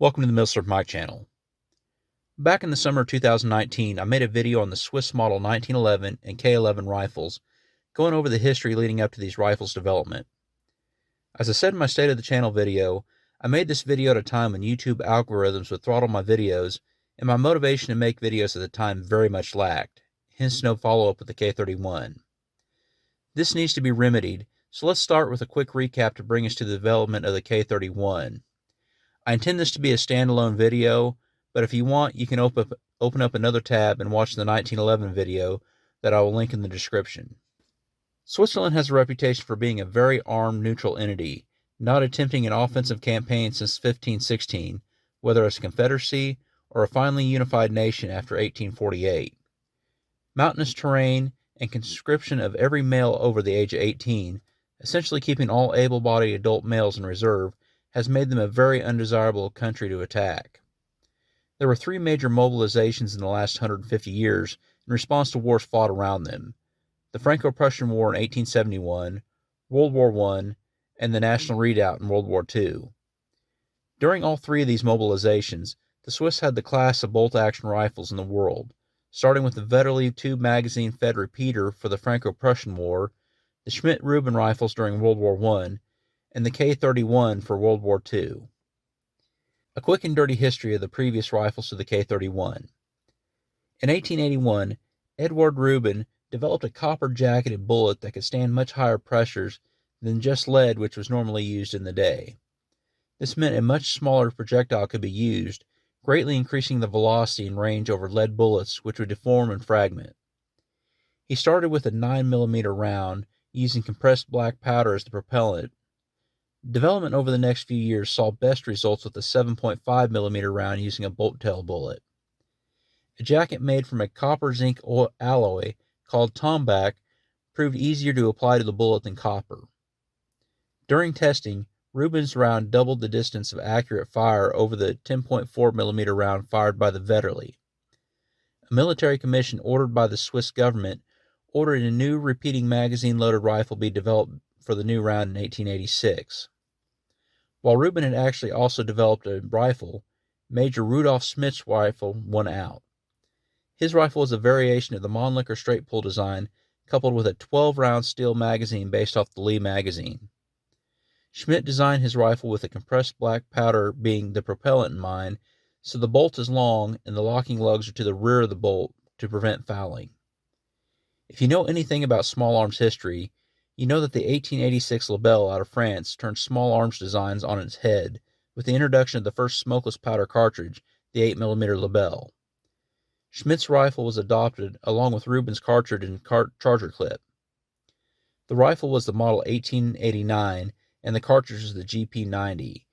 Welcome to the Milsler Mike channel. Back in the summer of 2019, I made a video on the Swiss Model 1911 and K11 rifles, going over the history leading up to these rifles' development. As I said in my State of the Channel video, I made this video at a time when YouTube algorithms would throttle my videos, and my motivation to make videos at the time very much lacked, hence no follow-up with the K31. This needs to be remedied, so let's start with a quick recap to bring us to the development of the K31. I intend this to be a standalone video, but if you want, you can open up another tab and watch the 1911 video that I will link in the description. Switzerland has a reputation for being a very armed, neutral entity, not attempting an offensive campaign since 1516, whether as a confederacy or a finally unified nation after 1848. Mountainous terrain and conscription of every male over the age of 18, essentially keeping all able-bodied adult males in reserve, has made them a very undesirable country to attack. There were three major mobilizations in the last 150 years in response to wars fought around them: the Franco-Prussian War in 1871, World War I, and the National Redoubt in World War II. During all three of these mobilizations, the Swiss had the class of bolt-action rifles in the world, starting with the Vetterli 2-magazine fed repeater for the Franco-Prussian War, the Schmidt-Rubin rifles during World War I, and the K-31 for World War II. A quick and dirty history of the previous rifles to the K-31. In 1881, Edward Rubin developed a copper-jacketed bullet that could stand much higher pressures than just lead, which was normally used in the day. This meant a much smaller projectile could be used, greatly increasing the velocity and range over lead bullets, which would deform and fragment. He started with a 9mm round, using compressed black powder as the propellant. Development over the next few years saw best results with a 7.5mm round using a bolt-tail bullet. A jacket made from a copper-zinc alloy called tombac proved easier to apply to the bullet than copper. During testing, Rubin's round doubled the distance of accurate fire over the 10.4mm round fired by the Vetterli. A military commission ordered by the Swiss government ordered a new repeating magazine-loaded rifle be developed for the new round in 1886. While Rubin had actually also developed a rifle, Major Rudolf Schmidt's rifle won out. His rifle was a variation of the Mannlicher straight pull design, coupled with a 12-round steel magazine based off the Lee magazine. Schmidt designed his rifle with the compressed black powder being the propellant in mind, so the bolt is long and the locking lugs are to the rear of the bolt to prevent fouling. If you know anything about small arms history, you know that the 1886 Lebel out of France turned small arms designs on its head with the introduction of the first smokeless powder cartridge, the 8mm Lebel. Schmidt's rifle was adopted along with Rubin's cartridge and charger clip. The rifle was the model 1889 and the cartridge was the GP90,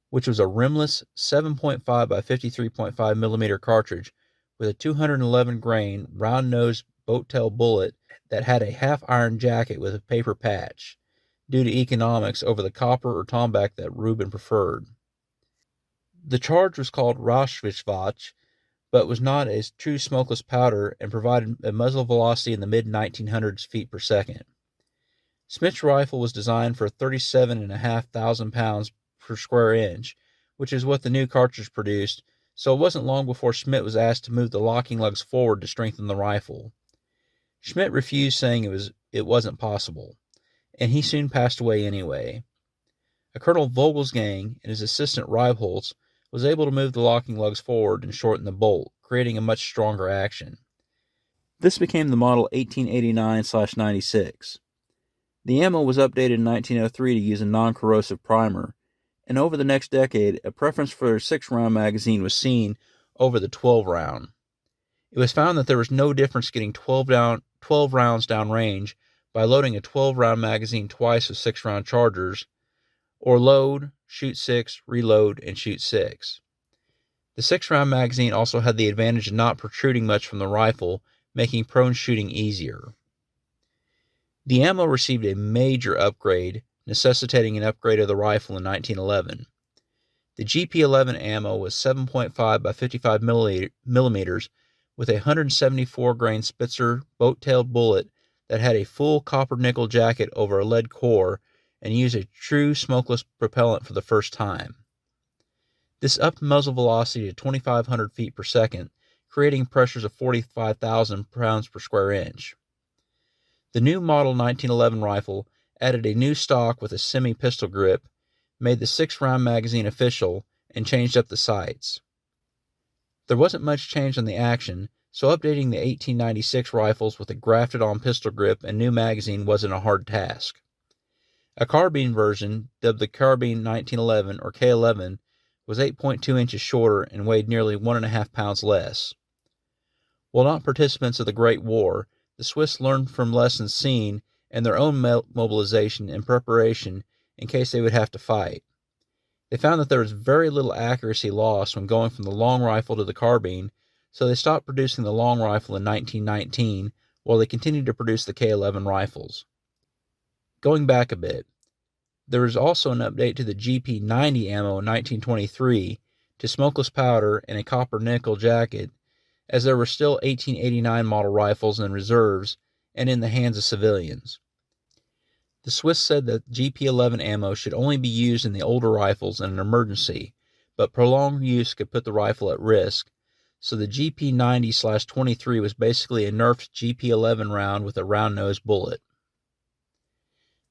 which was a rimless 7.5 by 53.5mm cartridge with a 211 grain round-nosed boat-tail bullet that had a half-iron jacket with a paper patch, due to economics over the copper or tombac that Rubin preferred. The charge was called RAUCHSCHWACHE, but was not a true smokeless powder and provided a muzzle velocity in the mid-1900s feet per second. Schmidt's rifle was designed for 37,500 pounds per square inch, which is what the new cartridge produced, so it wasn't long before Schmidt was asked to move the locking lugs forward to strengthen the rifle. Schmidt refused, saying it wasn't possible, and he soon passed away anyway. A Colonel Vogelsgang and his assistant Reibholz was able to move the locking lugs forward and shorten the bolt, creating a much stronger action. This became the model 1889/96. The ammo was updated in 1903 to use a non-corrosive primer, and over the next decade, a preference for a 6-round magazine was seen over the 12-round. It was found that there was no difference getting 12 rounds downrange by loading a 12-round magazine twice with 6-round chargers, or load, shoot 6, reload, and shoot 6. The 6-round magazine also had the advantage of not protruding much from the rifle, making prone shooting easier. The ammo received a major upgrade, necessitating an upgrade of the rifle in 1911. The GP11 ammo was 7.5 by 55 millimeters with a 174 grain Spitzer boat-tailed bullet that had a full copper-nickel jacket over a lead core and used a true smokeless propellant for the first time. This upped muzzle velocity to 2,500 feet per second, creating pressures of 45,000 pounds per square inch. The new model 1911 rifle added a new stock with a semi-pistol grip, made the 6-round magazine official, and changed up the sights. There wasn't much change on the action, so updating the 1896 rifles with a grafted-on pistol grip and new magazine wasn't a hard task. A carbine version, dubbed the Karabiner 1911 or K11, was 8.2 inches shorter and weighed nearly 1.5 pounds less. While not participants of the Great War, the Swiss learned from lessons seen and their own mobilization and preparation in case they would have to fight. They found that there was very little accuracy lost when going from the long rifle to the carbine, so they stopped producing the long rifle in 1919 while they continued to produce the K11 rifles. Going back a bit, there was also an update to the GP90 ammo in 1923 to smokeless powder and a copper-nickel jacket, as there were still 1889 model rifles in reserves and in the hands of civilians. The Swiss said that GP11 ammo should only be used in the older rifles in an emergency, but prolonged use could put the rifle at risk, so the GP90/23 was basically a nerfed GP11 round with a round-nosed bullet.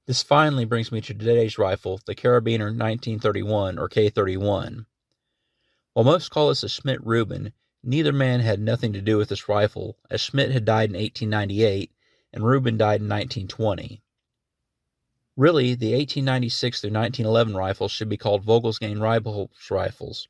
This finally brings me to today's rifle, the Karabiner 1931 or K31. While most call this a Schmidt-Rubin, neither man had nothing to do with this rifle, as Schmidt had died in 1898 and Rubin died in 1920. Really, the 1896 through 1911 rifles should be called Vogelsang rifles.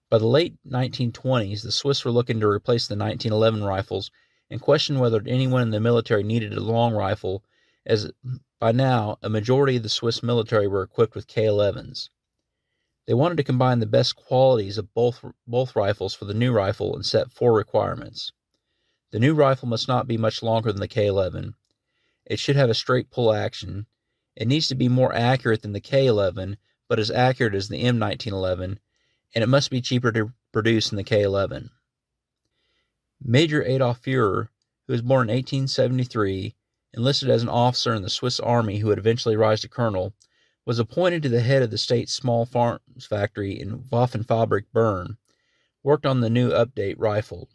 By the late 1920s, the Swiss were looking to replace the 1911 rifles and questioned whether anyone in the military needed a long rifle, as by now a majority of the Swiss military were equipped with K11s. They wanted to combine the best qualities of both rifles for the new rifle and set 4 requirements. The new rifle must not be much longer than the K11. It should have a straight pull action. It needs to be more accurate than the K11, but as accurate as the M1911, and it must be cheaper to produce than the K11. Major Adolf Führer, who was born in 1873, enlisted as an officer in the Swiss Army who would eventually rise to colonel, was appointed to the head of the state's small farms factory in Waffenfabrik Bern, worked on the new update rifle.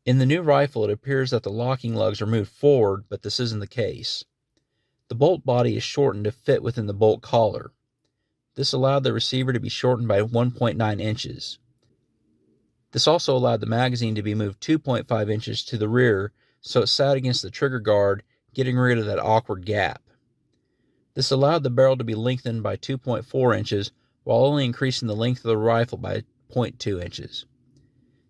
In the new rifle, it appears that the locking lugs are moved forward, but this isn't the case. The bolt body is shortened to fit within the bolt collar. This allowed the receiver to be shortened by 1.9 inches. This also allowed the magazine to be moved 2.5 inches to the rear so it sat against the trigger guard, getting rid of that awkward gap. This allowed the barrel to be lengthened by 2.4 inches while only increasing the length of the rifle by 0.2 inches.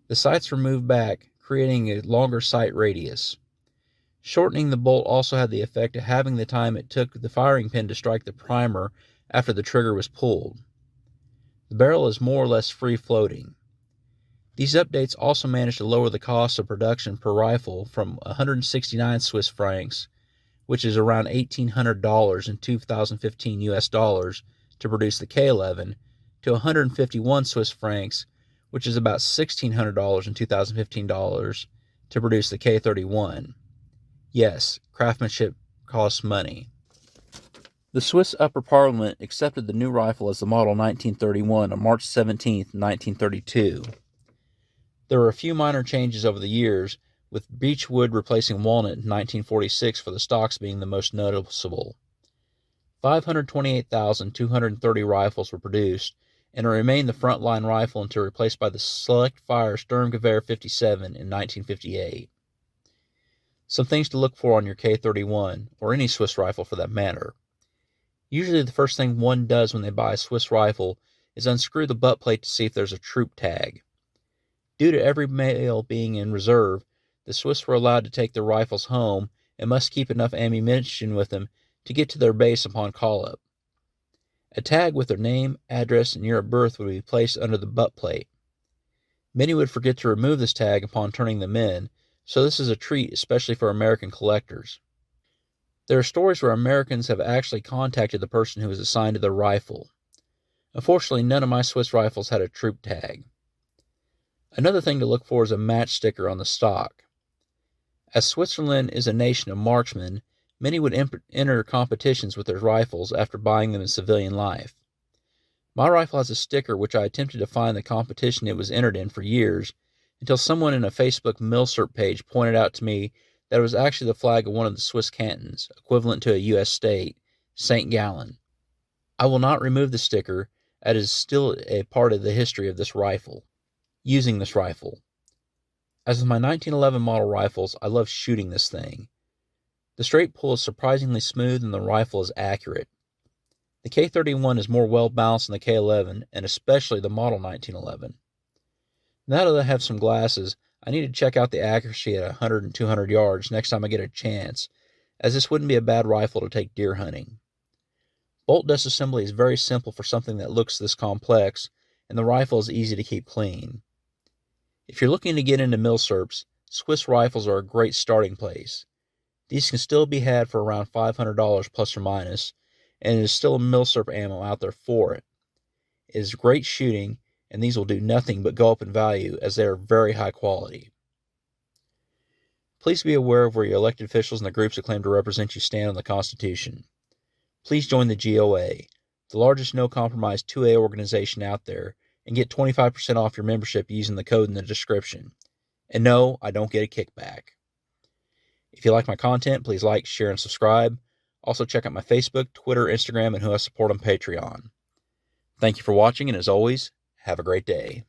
The sights were moved back, creating a longer sight radius. Shortening the bolt also had the effect of having the time it took the firing pin to strike the primer after the trigger was pulled. The barrel is more or less free-floating. These updates also managed to lower the cost of production per rifle from 169 Swiss francs, which is around $1,800 in 2015 US dollars, to produce the K11, to 151 Swiss francs, which is about $1,600 in 2015 dollars, to produce the K31. Yes, craftsmanship costs money. The Swiss Upper Parliament accepted the new rifle as the model 1931 on March 17, 1932. There were a few minor changes over the years, with beechwood replacing walnut in 1946 for the stocks being the most noticeable. 528,230 rifles were produced, and it remained the frontline rifle until replaced by the Select Fire Sturmgewehr 57 in 1958. Some things to look for on your K-31, or any Swiss rifle for that matter. Usually the first thing one does when they buy a Swiss rifle is unscrew the butt plate to see if there's a troop tag. Due to every male being in reserve, the Swiss were allowed to take their rifles home and must keep enough ammunition with them to get to their base upon call-up. A tag with their name, address, and year of birth would be placed under the butt plate. Many would forget to remove this tag upon turning them in, so this is a treat especially for American collectors. There are stories where Americans have actually contacted the person who was assigned to their rifle. Unfortunately, none of my Swiss rifles had a troop tag. Another thing to look for is a match sticker on the stock. As Switzerland is a nation of marksmen, many would enter competitions with their rifles after buying them in civilian life. My rifle has a sticker which I attempted to find the competition it was entered in for years, until someone in a Facebook milsurp page pointed out to me that it was actually the flag of one of the Swiss cantons, equivalent to a U.S. state, St. Gallen. I will not remove the sticker, as it is still a part of the history of this rifle. Using this rifle. As with my 1911 model rifles, I love shooting this thing. The straight pull is surprisingly smooth and the rifle is accurate. The K-31 is more well-balanced than the K-11, and especially the model 1911. Now that I have some glasses, I need to check out the accuracy at 100 and 200 yards next time I get a chance, as this wouldn't be a bad rifle to take deer hunting. Bolt disassembly is very simple for something that looks this complex, and the rifle is easy to keep clean. If you're looking to get into milsurps, Swiss rifles are a great starting place. These can still be had for around $500 plus or minus, and there is still a milsurp ammo out there for it. It is great shooting, and these will do nothing but go up in value as they are very high quality. Please be aware of where your elected officials and the groups that claim to represent you stand on the Constitution. Please join the GOA, the largest no-compromise 2A organization out there, and get 25% off your membership using the code in the description. And no, I don't get a kickback. If you like my content, please like, share, and subscribe. Also check out my Facebook, Twitter, Instagram, and who I support on Patreon. Thank you for watching, and as always, have a great day.